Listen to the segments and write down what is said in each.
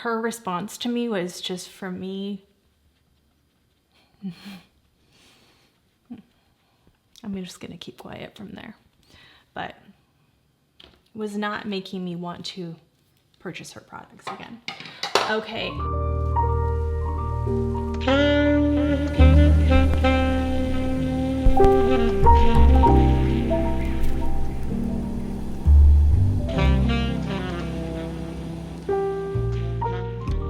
her response to me was just, for me, I'm just gonna keep quiet from there, but was not making me want to purchase her products again. Okay.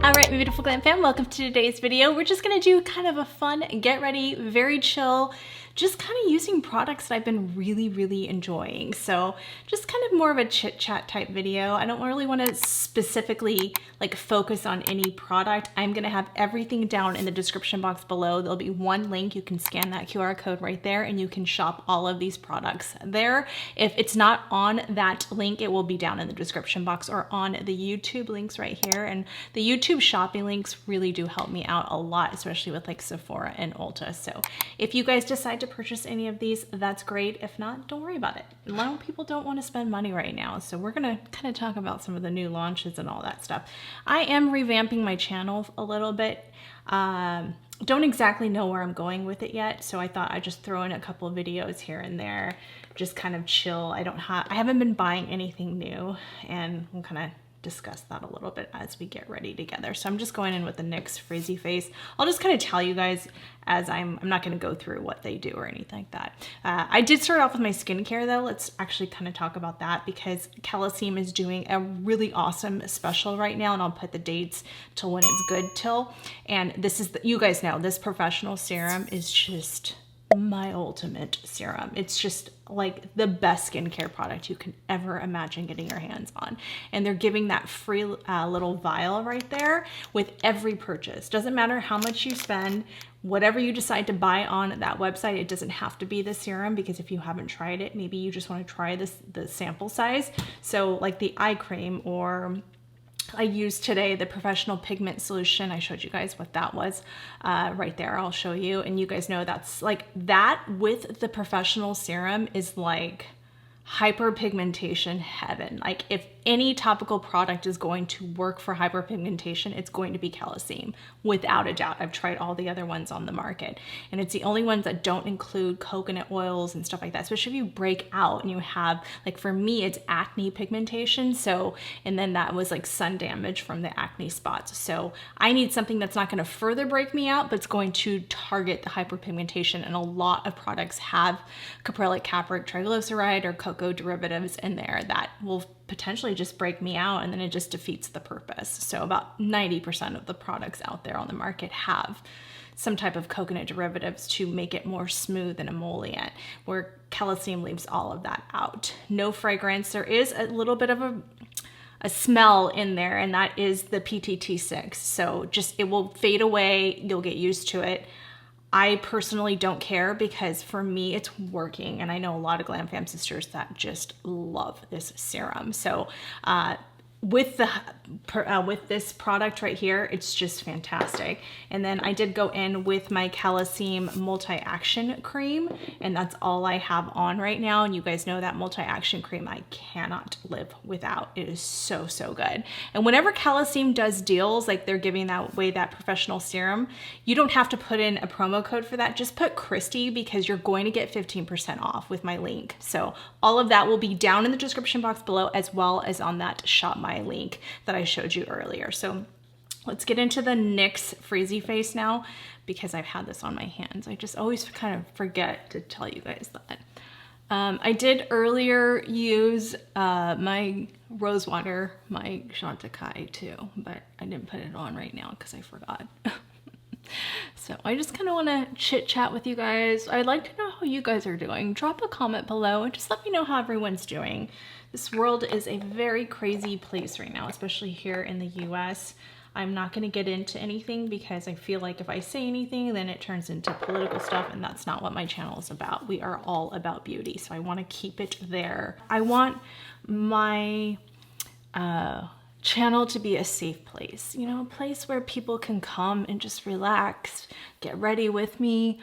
All right, my beautiful glam fam, welcome to today's video. We're just gonna do kind of a fun, get ready, very chill, just kind of using products that I've been really enjoying. So just kind of more of a chit chat type video. I don't really want to specifically like focus on any product. I'm gonna have everything down in the description box below. There'll be one link. You can scan that QR code right there and you can shop all of these products there. If it's not on that link, it will be down in the description box or on the YouTube links right here. And the YouTube shopping links really do help me out a lot, especially with like Sephora and Ulta. So if you guys decide to purchase any of these, that's great. If not, don't worry about it. A lot of people don't want to spend money right now. So we're gonna kind of talk about some of the new launches and all that stuff. I am revamping my channel a little bit. Don't exactly know where I'm going with it yet. So I thought I'd just throw in a couple of videos here and there, just kind of chill. I haven't been buying anything new, and we'll kind of discuss that a little bit as we get ready together. So I'm just going in with the NYX Frizzy Face. I'll just kind of tell you guys as I'm not going to go through what they do or anything like that. I did start off with my skincare though. Let's actually kind of talk about that because Caliseem is doing a really awesome special right now, and I'll put the dates till when it's good till. And this is, you guys know, this professional serum is just my ultimate serum. It's just like the best skincare product you can ever imagine getting your hands on. And they're giving that free little vial right there with every purchase. Doesn't matter how much you spend, whatever you decide to buy on that website, it doesn't have to be the serum, because if you haven't tried it, maybe you just want to try this, the sample size. So like the eye cream, or I used today the Professional Pigment Solution. I showed you guys what that was right there. I'll show you. And you guys know that's like, that with the professional serum is like hyperpigmentation heaven. Like if any topical product is going to work for hyperpigmentation, it's going to be Caliseem, without a doubt. I've tried all the other ones on the market, and it's the only ones that don't include coconut oils and stuff like that, especially if you break out and you have, like for me, it's acne pigmentation. So, and then that was like sun damage from the acne spots. So I need something that's not going to further break me out, but it's going to target the hyperpigmentation. And a lot of products have caprylic, capric, triglyceride, or cocoa derivatives in there that will potentially just break me out, and then it just defeats the purpose. So about 90% of the products out there on the market have some type of coconut derivatives to make it more smooth and emollient, where Caliseem leaves all of that out. No fragrance. There is a little bit of a smell in there, and that is the PTT6. So just, it will fade away. You'll get used to it. I personally don't care, because for me it's working, and I know a lot of Glam Fam sisters that just love this serum. So with this product right here, it's just fantastic. And then I did go in with my Caliseem multi-action cream, and that's all I have on right now. And you guys know that multi-action cream I cannot live without. It is so good. And whenever Caliseem does deals, like they're giving that away, that professional serum, you don't have to put in a promo code for that. Just put Kristi, because you're going to get 15% off with my link. So all of that will be down in the description box below, as well as on that Shop My link that I showed you earlier. So let's get into the NYX Frizzy Face now, because I've had this on my hands. I just always kind of forget to tell you guys that. I did earlier use my rose water, my Chantecaille too, but I didn't put it on right now because I forgot. So I just kind of want to chit chat with you guys. I'd like to know how you guys are doing. Drop a comment below and just let me know how everyone's doing. This world is a very crazy place right now, especially here in the US. I'm not going to get into anything, because I feel like if I say anything, then it turns into political stuff, and that's not what my channel is about. We are all about beauty, so I want to keep it there. I want my channel to be a safe place, you know, a place where people can come and just relax, get ready with me.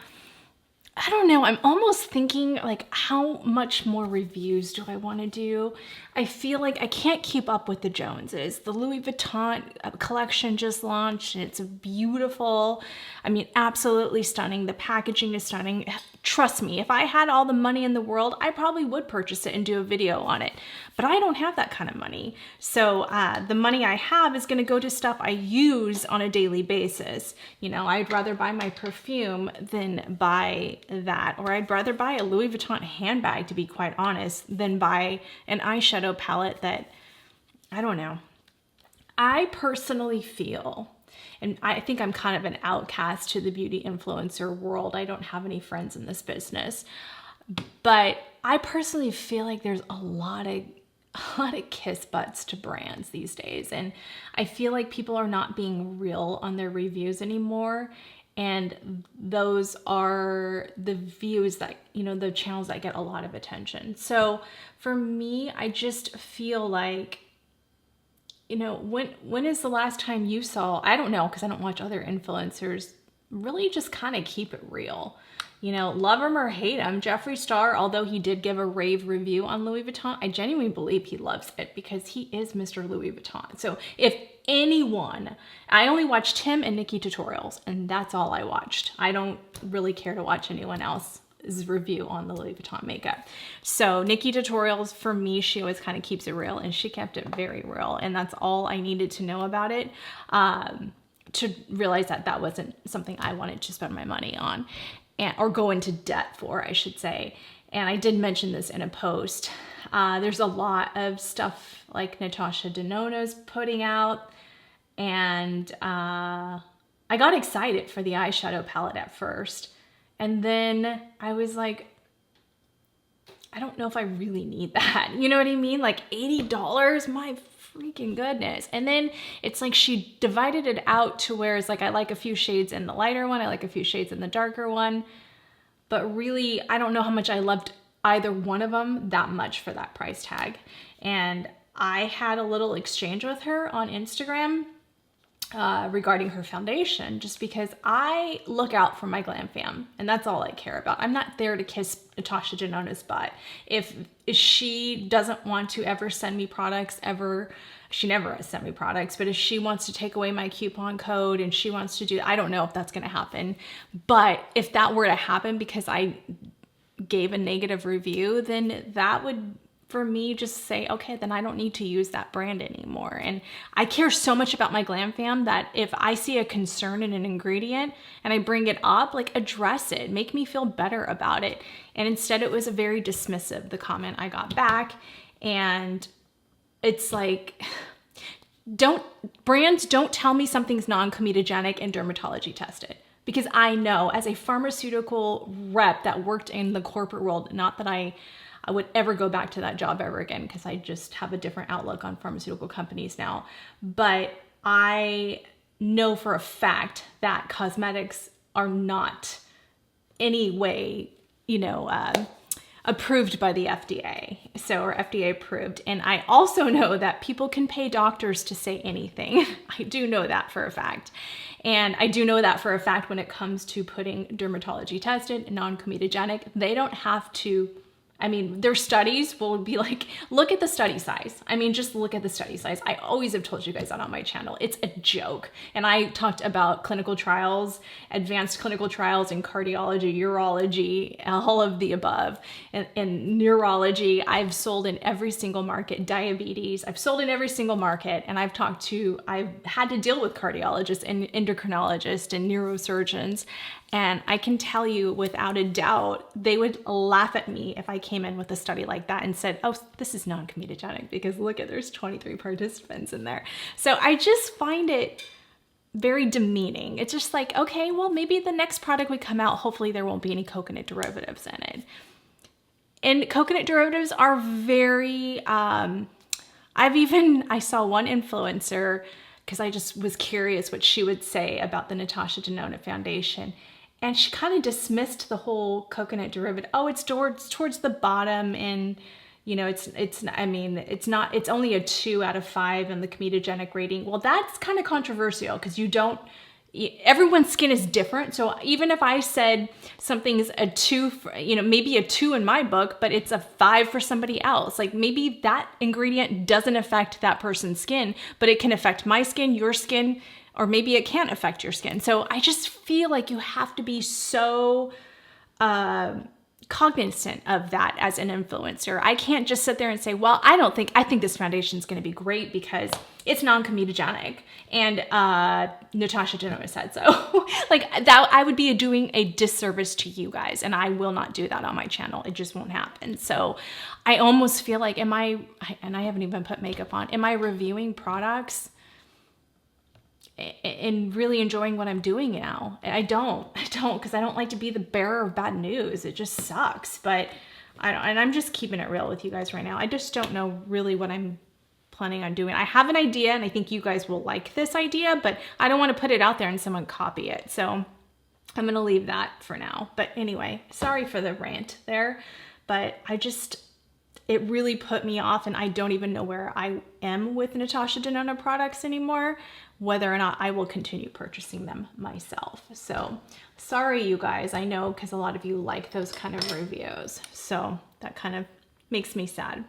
I don't know. I'm almost thinking like, how much more reviews do I want to do? I feel like I can't keep up with the Joneses. The Louis Vuitton collection just launched and it's beautiful. I mean, absolutely stunning. The packaging is stunning. Trust me, if I had all the money in the world, I probably would purchase it and do a video on it. But I don't have that kind of money. So the money I have is going to go to stuff I use on a daily basis. You know, I'd rather buy my perfume than buy that, or I'd rather buy a Louis Vuitton handbag, to be quite honest, than buy an eyeshadow palette that, I don't know. I personally feel, and I think I'm kind of an outcast to the beauty influencer world. I don't have any friends in this business, but I personally feel like there's a lot of kiss butts to brands these days. And I feel like people are not being real on their reviews anymore. And those are the views that, you know, the channels that get a lot of attention. So for me, I just feel like, you know, when is the last time you saw, I don't know, because I don't watch other influencers, really just kind of keep it real. You know, love him or hate him, Jeffree Star, although he did give a rave review on Louis Vuitton, I genuinely believe he loves it because he is Mr. Louis Vuitton. So if anyone, I only watched him and Nikki tutorials, and that's all I watched. I don't really care to watch anyone else's review on the Louis Vuitton makeup. So Nikki tutorials, for me, she always kind of keeps it real, and she kept it very real, and that's all I needed to know about it. To realize that that wasn't something I wanted to spend my money on. Or go into debt for, I should say. And I did mention this in a post. There's a lot of stuff like Natasha Denona's putting out. And I got excited for the eyeshadow palette at first. And then I was like, I don't know if I really need that. You know what I mean? Like $80, my freaking goodness. And then it's like she divided it out to where it's like, I like a few shades in the lighter one, I like a few shades in the darker one. But really, I don't know how much I loved either one of them that much for that price tag. And I had a little exchange with her on Instagram regarding her foundation, just because I look out for my glam fam, and that's all I care about. I'm not there to kiss Natasha Denona's butt. If she doesn't want to ever send me products, she never has sent me products, but if she wants to take away my coupon code and she wants to do, I don't know if that's going to happen. But if that were to happen because I gave a negative review, then that would, for me, just say, okay, then I don't need to use that brand anymore. And I care so much about my glam fam that if I see a concern in an ingredient and I bring it up, like, address it, make me feel better about it. And instead it was a very dismissive, the comment I got back. And it's like, brands don't tell me something's non-comedogenic and dermatology tested. Because I know, as a pharmaceutical rep that worked in the corporate world, not that I would ever go back to that job ever again, because I just have a different outlook on pharmaceutical companies now. But I know for a fact that cosmetics are not any way, you know, approved by the FDA, or FDA approved. And I also know that people can pay doctors to say anything. I do know that for a fact. And I do know that for a fact when it comes to putting dermatology tested, non-comedogenic, they don't have to, I mean, their studies will be like, look at the study size. I mean, just look at the study size. I always have told you guys that on my channel. It's a joke. And I talked about clinical trials, advanced clinical trials in cardiology, urology, all of the above. In neurology, I've sold in every single market. Diabetes, I've sold in every single market. And I've had to deal with cardiologists and endocrinologists and neurosurgeons. And I can tell you without a doubt, they would laugh at me if I came in with a study like that and said, oh, this is non-comedogenic, because look at, there's 23 participants in there. So I just find it very demeaning. It's just like, okay, well, maybe the next product would come out, hopefully there won't be any coconut derivatives in it. And coconut derivatives are very, I saw one influencer, because I just was curious what she would say about the Natasha Denona foundation. And she kind of dismissed the whole coconut derivative. Oh, it's towards the bottom, and you know, it's only a 2 out of 5 in the comedogenic rating. Well, that's kind of controversial, because you don't everyone's skin is different. So even if I said something's a 2, maybe a 2 in my book, but it's a 5 for somebody else, like maybe that ingredient doesn't affect that person's skin, but it can affect my skin, your skin, or maybe it can't affect your skin. So I just feel like you have to be so cognizant of that as an influencer. I can't just sit there and say, well, I think this foundation is going to be great because it's non-comedogenic and Natasha Denona said so. Like that, I would be doing a disservice to you guys, and I will not do that on my channel. It just won't happen. So I almost feel like, and I haven't even put makeup on, am I reviewing products and really enjoying what I'm doing now? I don't, because I don't like to be the bearer of bad news. It just sucks. But I don't, and I'm just keeping it real with you guys right now. I just don't know really what I'm planning on doing. I have an idea, and I think you guys will like this idea, but I don't want to put it out there and someone copy it. So I'm going to leave that for now. But anyway, sorry for the rant there, but it really put me off, and I don't even know where I am with Natasha Denona products anymore, whether or not I will continue purchasing them myself. So sorry, you guys. I know, because a lot of you like those kind of reviews. So that kind of makes me sad.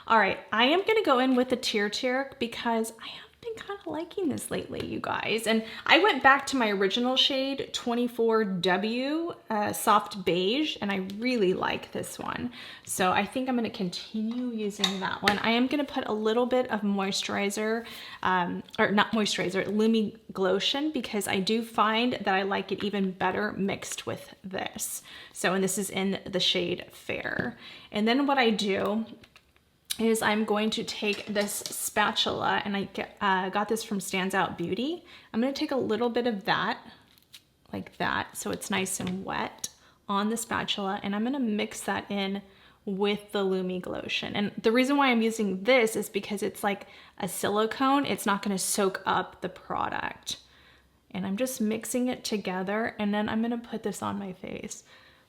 All right, I am going to go in with the Tear because I have been kind of liking this lately, you guys. And I went back to my original shade, 24W, soft beige, and I really like this one. So I think I'm going to continue using that one. I am going to put a little bit of moisturizer, or not moisturizer, Lumi Glotion, because I do find that I like it even better mixed with this. So, and this is in the shade Fair. And then what I do is I'm going to take this spatula, and I got this from Stands Out Beauty. I'm going to take a little bit of that, like that, so it's nice and wet on the spatula, and I'm going to mix that in with the Lumi Glotion. And the reason why I'm using this is because it's like a silicone. It's not going to soak up the product. And I'm just mixing it together, and then I'm going to put this on my face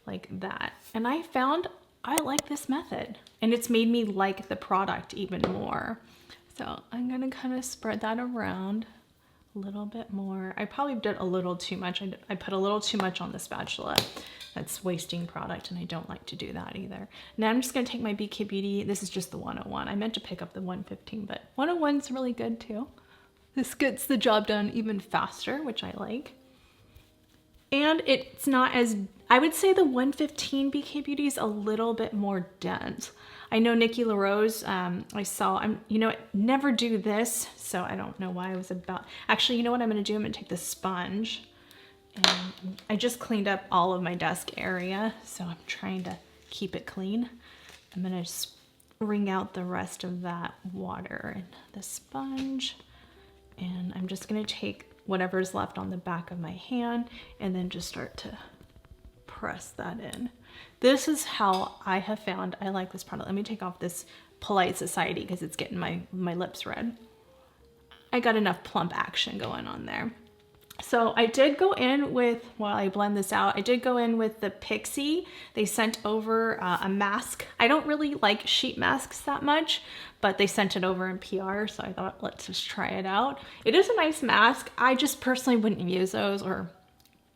like that. And I found I like this method, and it's made me like the product even more. So I'm gonna kind of spread that around a little bit more. I probably did a little too much. I put a little too much on the spatula. That's wasting product, and I don't like to do that either. Now I'm just gonna take my BK Beauty. This is just the 101. I meant to pick up the 115, but 101's really good too. This gets the job done even faster, which I like. And it's not as, I would say the 115 BK Beauty is a little bit more dense. I know Nikki LaRose, I saw, never do this, so I don't know why I was about, actually, you know what I'm gonna do? I'm gonna take the sponge, and I just cleaned up all of my desk area, so I'm trying to keep it clean. I'm gonna just wring out the rest of that water in the sponge, and I'm just gonna take whatever's left on the back of my hand and then just start to press that in. This is how I have found I like this product. Let me take off this Polite Society because it's getting my lips red. I got enough plump action going on there. So I did go in with, while I blend this out, I did go in with the Pixi. They sent over a mask. I don't really like sheet masks that much, but they sent it over in PR, so I thought, let's just try it out. It is a nice mask. I just personally wouldn't use those, or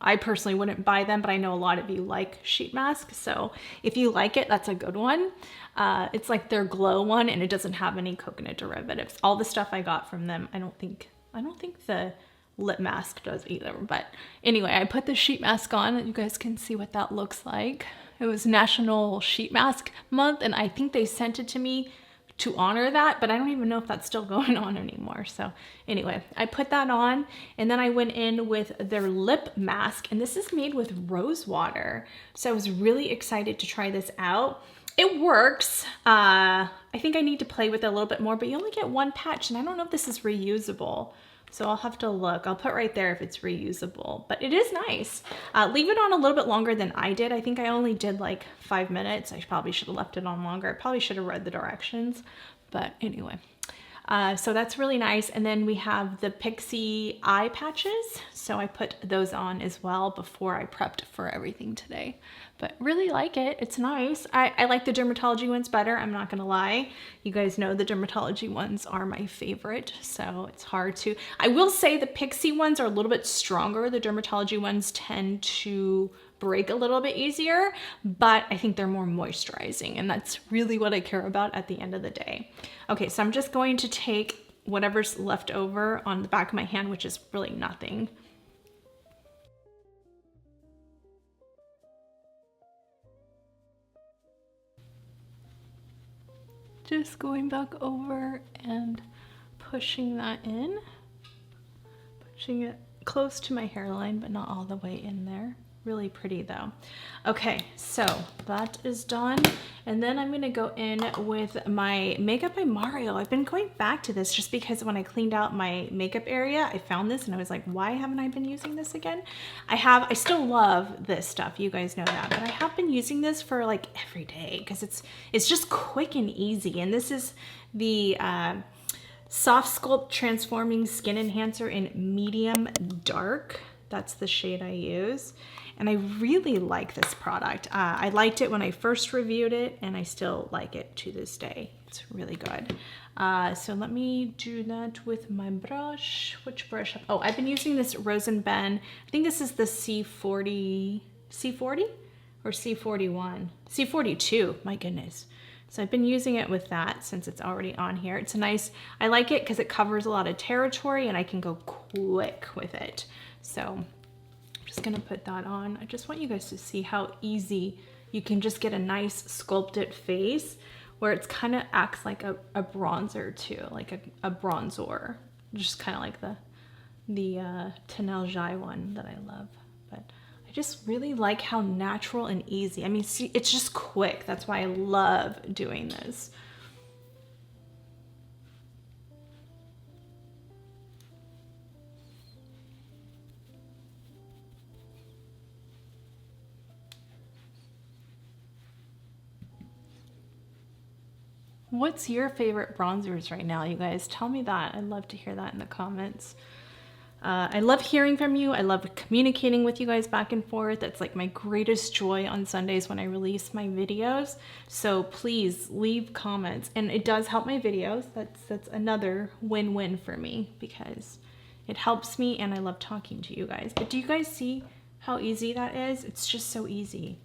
I personally wouldn't buy them, but I know a lot of you like sheet masks, so if you like it, that's a good one. It's like their glow one, and it doesn't have any coconut derivatives. All the stuff I got from them, I don't think the lip mask does either. But anyway, I put the sheet mask on. You guys can see what that looks like. It was National Sheet Mask Month, and I think they sent it to me to honor that, but I don't even know if that's still going on anymore. So anyway, I put that on, and then I went in with their lip mask, and this is made with rose water. So I was really excited to try this out. It works. I think I need to play with it a little bit more, but you only get one patch, and I don't know if this is reusable. So I'll have to look. I'll put right there if it's reusable, but it is nice. Leave it on a little bit longer than I did. I think I only did like 5 minutes. I probably should have left it on longer. I probably should have read the directions, but anyway. So that's really nice. And then we have the Pixie eye patches. So I put those on as well before I prepped for everything today. But really like it. It's nice. I like the dermatology ones better. I'm not gonna lie. You guys know the dermatology ones are my favorite. So it's hard to, I will say the Pixie ones are a little bit stronger. The dermatology ones tend to break a little bit easier, but I think they're more moisturizing, and that's really what I care about at the end of the day. Okay, so I'm just going to take whatever's left over on the back of my hand, which is really nothing. Just going back over and pushing that in, pushing it close to my hairline, but not all the way in there. Really pretty though. Okay, so that is done. And then I'm gonna go in with my Makeup by Mario. I've been going back to this just because when I cleaned out my makeup area, I found this and I was like, why haven't I been using this again? I still love this stuff, you guys know that, but I have been using this for like every day because it's just quick and easy. And this is the Soft Sculpt Transforming Skin Enhancer in Medium Dark. That's the shade I use. And I really like this product. I liked it when I first reviewed it, and I still like it to this day. It's really good. So let me do that with my brush. Which brush? Oh, I've been using this Rose and Ben. I think this is the C40 or C41? C42, my goodness. So I've been using it with that since it's already on here. It's nice. I like it because it covers a lot of territory and I can go quick with it. So I'm just gonna put that on. I just want you guys to see how easy you can just get a nice sculpted face where it's kind of acts like a bronzer too, like a bronzer. Just kind of like the Tenel Jai one that I love. But I just really like how natural and easy. I mean, see, it's just quick. That's why I love doing this. What's your favorite bronzers right now, you guys? Tell me that. I'd love to hear that in the comments. I love hearing from you. I love communicating with you guys back and forth. That's like my greatest joy on Sundays when I release my videos. So please leave comments, and it does help my videos. That's another win-win for me because it helps me and I love talking to you guys. But do you guys see how easy that is? It's just so easy.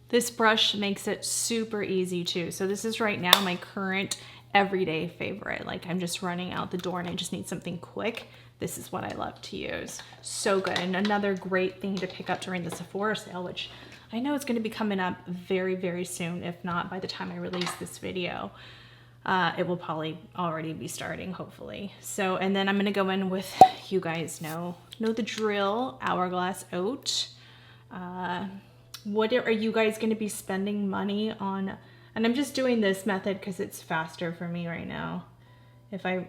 This brush makes it super easy too. So this is right now my current everyday favorite. Like I'm just running out the door and I just need something quick. This is what I love to use. So good. And another great thing to pick up during the Sephora sale, which I know is going to be coming up very, very soon. If not, by the time I release this video, it will probably already be starting, hopefully. So, and then I'm going to go in with, you guys know the drill, Hourglass Oat. What are you guys going to be spending money on? And I'm just doing this method because it's faster for me right now. If I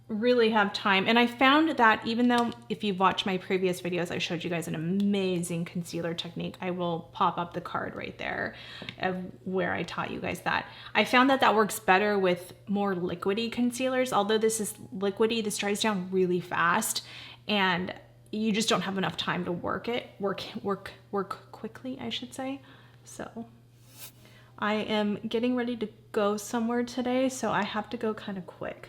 really have time. And I found that even though if you've watched my previous videos, I showed you guys an amazing concealer technique. I will pop up the card right there of where I taught you guys that. I found that that works better with more liquidy concealers. Although this is liquidy, this dries down really fast and you just don't have enough time to work quickly, I should say. So I am getting ready to go somewhere today, so I have to go kind of quick.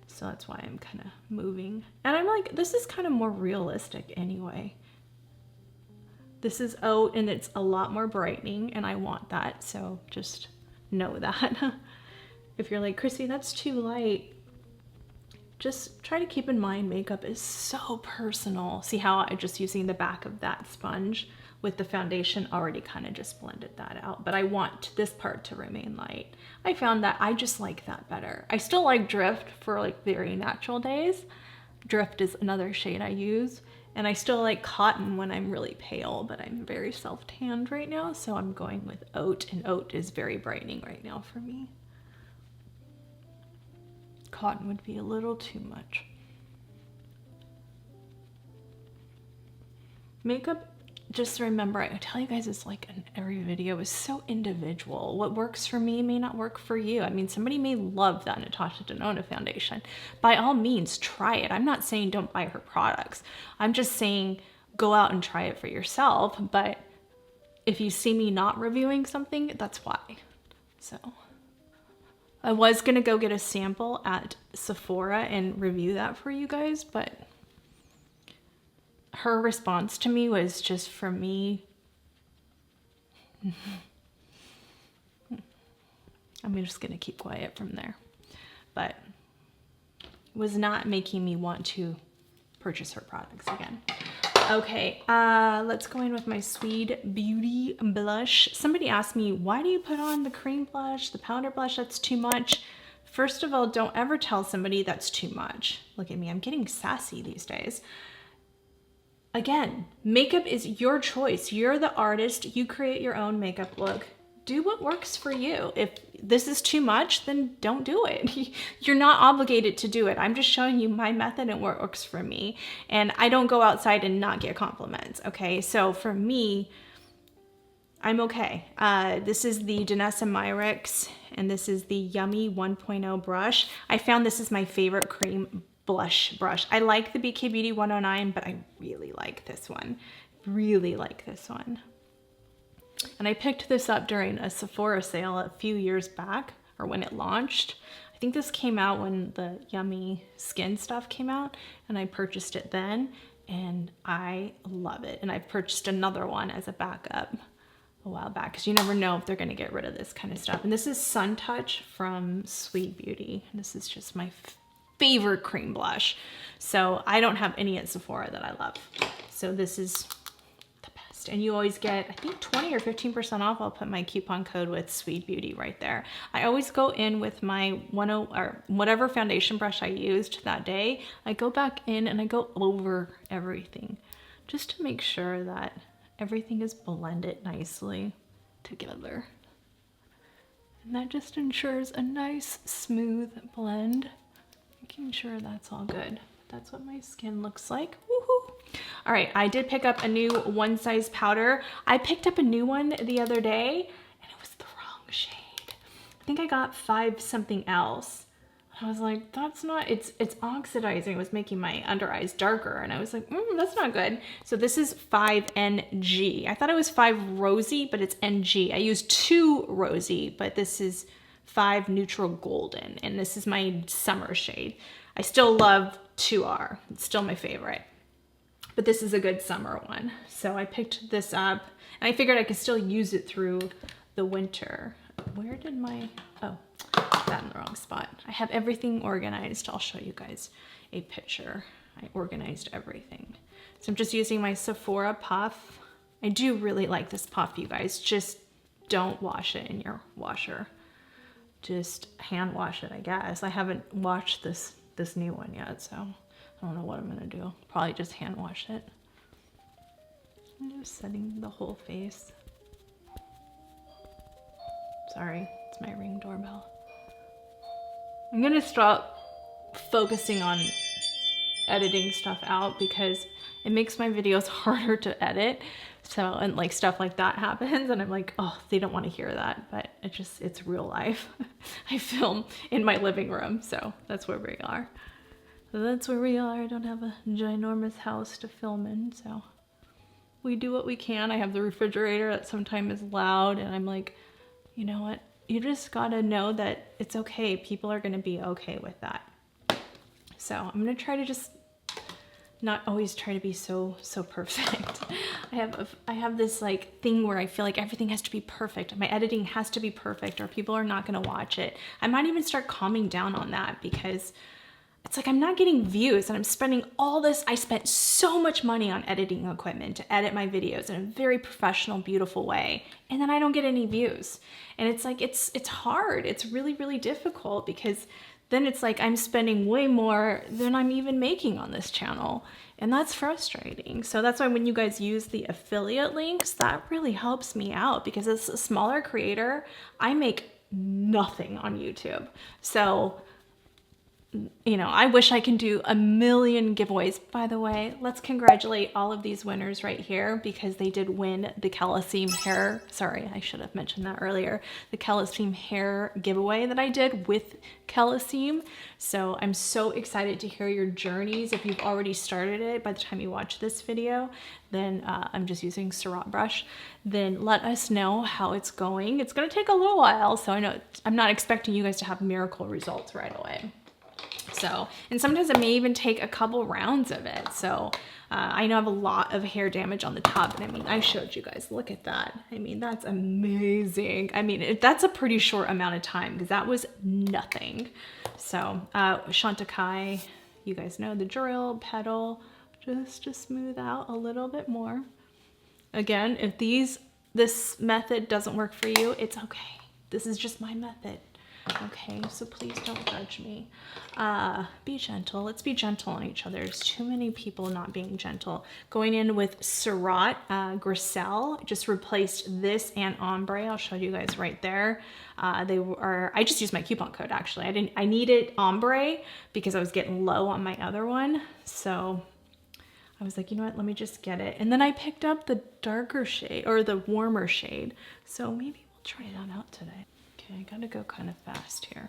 So that's why I'm kind of moving. And I'm like, this is kind of more realistic anyway. This is oat and it's a lot more brightening and I want that. So just know that. If you're like, Kristi, that's too light, just try to keep in mind makeup is so personal. See how I'm just using the back of that sponge with the foundation already kind of just blended that out. But I want this part to remain light. I found that I just like that better. I still like Drift for like very natural days. Drift is another shade I use. And I still like Cotton when I'm really pale, but I'm very self-tanned right now. So I'm going with Oat, and Oat is very brightening right now for me. Cotton would be a little too much. Makeup just remember, I tell you guys this like in every video, is so individual. What works for me may not work for you. I mean, somebody may love that Natasha Denona foundation. By all means, try it. I'm not saying don't buy her products. I'm just saying go out and try it for yourself. But if you see me not reviewing something, that's why. So I was gonna go get a sample at Sephora and review that for you guys, but her response to me was just, for me, I'm just gonna keep quiet from there, but it was not making me want to purchase her products again. Okay, let's go in with my Sweet Beauty blush. Somebody asked me, why do you put on the cream blush, the powder blush? That's too much. First of all, don't ever tell somebody that's too much. Look at me, I'm getting sassy these days. Again, makeup is your choice. You're the artist. You create your own makeup look. Do what works for you. If this is too much, then don't do it. You're not obligated to do it. I'm just showing you my method and what works for me. And I don't go outside and not get compliments, okay? So for me, I'm okay. This is the Danessa Myricks, and this is the Yummy 1.0 brush. I found this is my favorite cream blush brush. I like the BK Beauty 109, but I really like this one. Really like this one. And I picked this up during a Sephora sale a few years back, or when it launched. I think this came out when the Yummy Skin stuff came out, and I purchased it then, and I love it. And I purchased another one as a backup a while back, because you never know if they're gonna get rid of this kind of stuff. And this is Sun Touch from Sweet Beauty. And this is just my favorite cream blush. So I don't have any at Sephora that I love. So this is the best. And you always get, I think 20 or 15% off. I'll put my coupon code with Sweet Beauty right there. I always go in with my or whatever foundation brush I used that day. I go back in and I go over everything just to make sure that everything is blended nicely together. And that just ensures a nice smooth blend. Making sure that's all good. That's what my skin looks like. Woohoo! All right, I did pick up a new one size powder. I picked up a new one the other day and it was the wrong shade. I think I got 5 something else. I was like, that's not, it's oxidizing. It was making my under eyes darker. And I was like, that's not good. So this is 5NG. I thought it was 5 Rosy, but it's NG. I used 2 Rosy, but this is 5 Neutral Golden. And this is my summer shade. I still love 2R. It's still my favorite. But this is a good summer one. So I picked this up and I figured I could still use it through the winter. Where did my, oh, that in the wrong spot. I have everything organized. I'll show you guys a picture. I organized everything. So I'm just using my Sephora puff. I do really like this puff, you guys. Just don't wash it in your washer. Just hand wash it, I guess. I haven't washed this new one yet, so I don't know what I'm gonna do. Probably just hand wash it. I'm just setting the whole face. Sorry, it's my Ring doorbell. I'm gonna stop focusing on editing stuff out because it makes my videos harder to edit. So, and like stuff like that happens and I'm like, oh, they don't want to hear that, but it's real life. I film in my living room, so that's where we are. That's where we are. I don't have a ginormous house to film in, so we do what we can. I have the refrigerator that sometimes is loud and I'm like, you know what? You just gotta know that it's okay. People are gonna be okay with that. So I'm gonna try to just not always try to be so perfect. I have this like thing where I feel like everything has to be perfect. My editing has to be perfect or people are not gonna watch it. I might even start calming down on that because it's like I'm not getting views and I'm spending all this. I spent so much money on editing equipment to edit my videos in a very professional, beautiful way. And then I don't get any views. And it's like, it's hard. It's really, really difficult because then it's like I'm spending way more than I'm even making on this channel. And that's frustrating. So that's why when you guys use the affiliate links, that really helps me out because as a smaller creator, I make nothing on YouTube. So you know, I wish I can do a million giveaways. By the way, let's congratulate all of these winners right here because they did win the Caliseam hair. Sorry, I should have mentioned that earlier. The Caliseam hair giveaway that I did with Caliseam. So I'm so excited to hear your journeys. If you've already started it by the time you watch this video, then I'm just using Surratt brush. Then let us know how it's going. It's going to take a little while, so I know I'm not expecting you guys to have miracle results right away. So, and sometimes it may even take a couple rounds of it. So I know I have a lot of hair damage on the top, and I mean, I showed you guys, look at that. I mean, that's amazing. I mean, that's a pretty short amount of time because that was nothing. So Chantecaille, you guys know the drill, pedal, just to smooth out a little bit more. Again, if this method doesn't work for you, it's okay. This is just my method. Okay, so please don't judge me. Be gentle. Let's be gentle on each other. There's too many people not being gentle. Going in with Surratt Griselle, just replaced this and ombre. I'll show you guys right there. I just used my coupon code actually. I needed ombre because I was getting low on my other one. So I was like, you know what, let me just get it. And then I picked up the darker shade or the warmer shade. So maybe we'll try that out today. Okay, I gotta go kind of fast here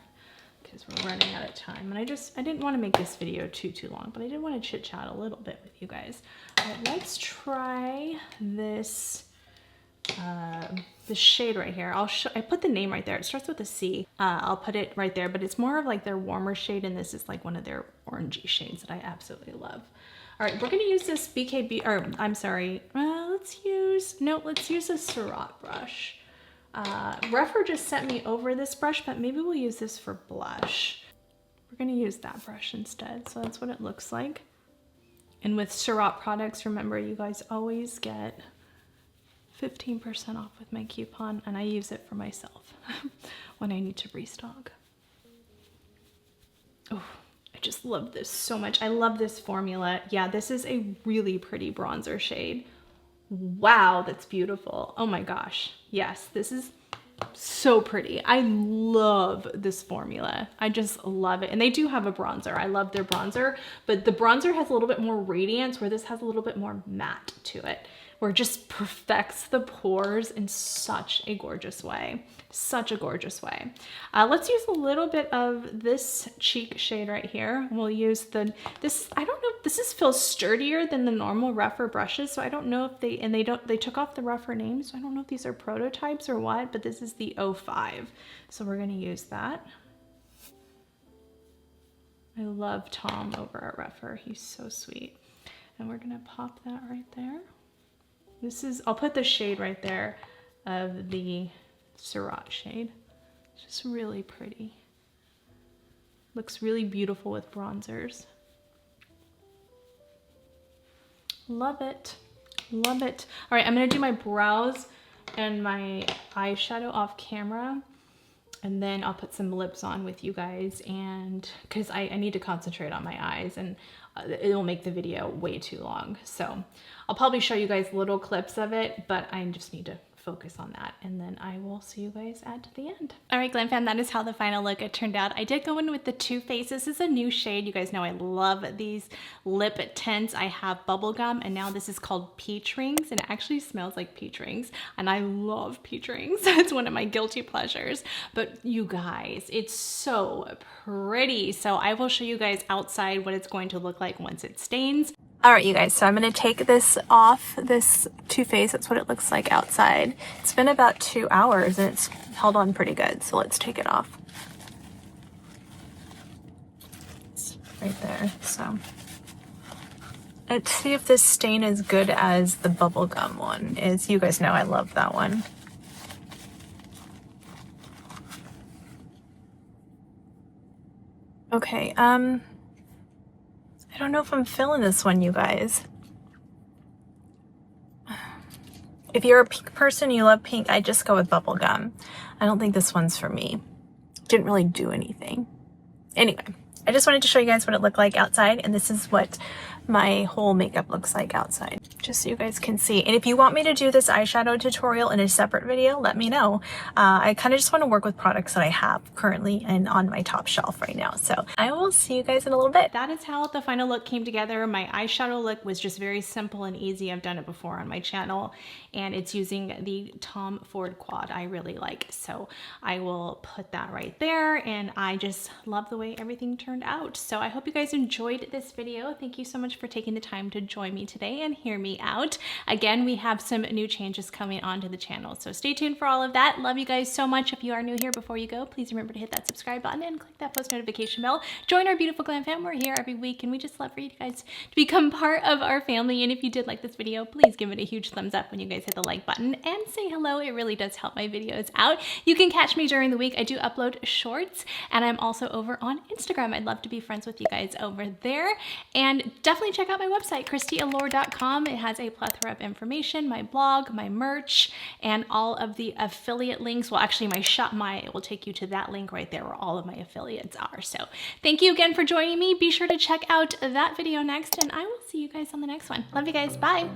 because we're running out of time. And I didn't want to make this video too long, but I did want to chit chat a little bit with you guys. Let's try this, this shade right here. I put the name right there. It starts with a C. I'll put it right there, but it's more of like their warmer shade, and this is like one of their orangey shades that I absolutely love. All right, we're gonna use this BKB, or I'm sorry, let's use a Surratt brush. Refer just sent me over this brush, but maybe we'll use this for blush. We're gonna use that brush instead. So that's what it looks like. And with Surratt products, remember you guys always get 15% off with my coupon, and I use it for myself when I need to restock. Oh, I just love this so much. I love this formula. Yeah, this is a really pretty bronzer shade. Wow, that's beautiful. Oh my gosh. Yes, this is so pretty. I love this formula. I just love it. And they do have a bronzer. I love their bronzer, but the bronzer has a little bit more radiance where this has a little bit more matte to it, where it just perfects the pores in such a gorgeous way. Such a gorgeous way. Let's use a little bit of this cheek shade right here. We'll use this, I don't know, this feels sturdier than the normal rougher brushes, so I don't know if they took off the rougher names, so I don't know if these are prototypes or what, but this is the 05. So we're gonna use that. I love Tom over at Rougher. He's so sweet. And we're gonna pop that right there. I'll put the shade right there of the Surratt shade. It's just really pretty. Looks really beautiful with bronzers. Love it. Love it. All right, I'm gonna do my brows and my eyeshadow off camera, and then I'll put some lips on with you guys, and because I need to concentrate on my eyes, and it will make the video way too long. So I'll probably show you guys little clips of it, but I just need to focus on that, and then I will see you guys at the end. All right, Glam Fam, that is how the final look turned out. I did go in with the Too Faced. This is a new shade. You guys know I love these lip tints. I have Bubblegum, and now this is called Peach Rings, and it actually smells like peach rings, and I love peach rings. It's one of my guilty pleasures. But you guys, it's so pretty. So I will show you guys outside what it's going to look like once it stains. All right, you guys, so I'm gonna take this off, this Too Faced. That's what it looks like outside. It's been about 2 hours and it's held on pretty good, so let's take it off. It's right there, so. Let's see if this stain is good as the Bubblegum one is. You guys know I love that one. Okay, I don't know if I'm feeling this one, you guys. If you're a pink person, you love pink, I just go with Bubblegum. I don't think this one's for me. Didn't really do anything. Anyway, I just wanted to show you guys what it looked like outside, and this is what my whole makeup looks like outside, just so you guys can see. And if you want me to do this eyeshadow tutorial in a separate video, let me know. I kind of just want to work with products that I have currently and on my top shelf right now. So I will see you guys in a little bit. That is how the final look came together. My eyeshadow look was just very simple and easy. I've done it before on my channel, and it's using the Tom Ford quad I really like. So I will put that right there, and I just love the way everything turned out. So I hope you guys enjoyed this video. Thank you so much for taking the time to join me today and hear me out. Again, we have some new changes coming onto the channel, so stay tuned for all of that. Love you guys so much. If you are new here, before you go, please remember to hit that subscribe button and click that post notification bell. Join our beautiful glam fam. We're here every week, and we just love for you guys to become part of our family. And if you did like this video, please give it a huge thumbs up when you guys hit the like button and say hello. It really does help my videos out. You can catch me during the week. I do upload shorts, and I'm also over on Instagram. I'd love to be friends with you guys over there. And definitely check out my website, KristiAllure.com. It has a plethora of information, my blog, my merch, and all of the affiliate links. Well, actually it will take you to that link right there where all of my affiliates are. So thank you again for joining me. Be sure to check out that video next, and I will see you guys on the next one. Love you guys. Bye.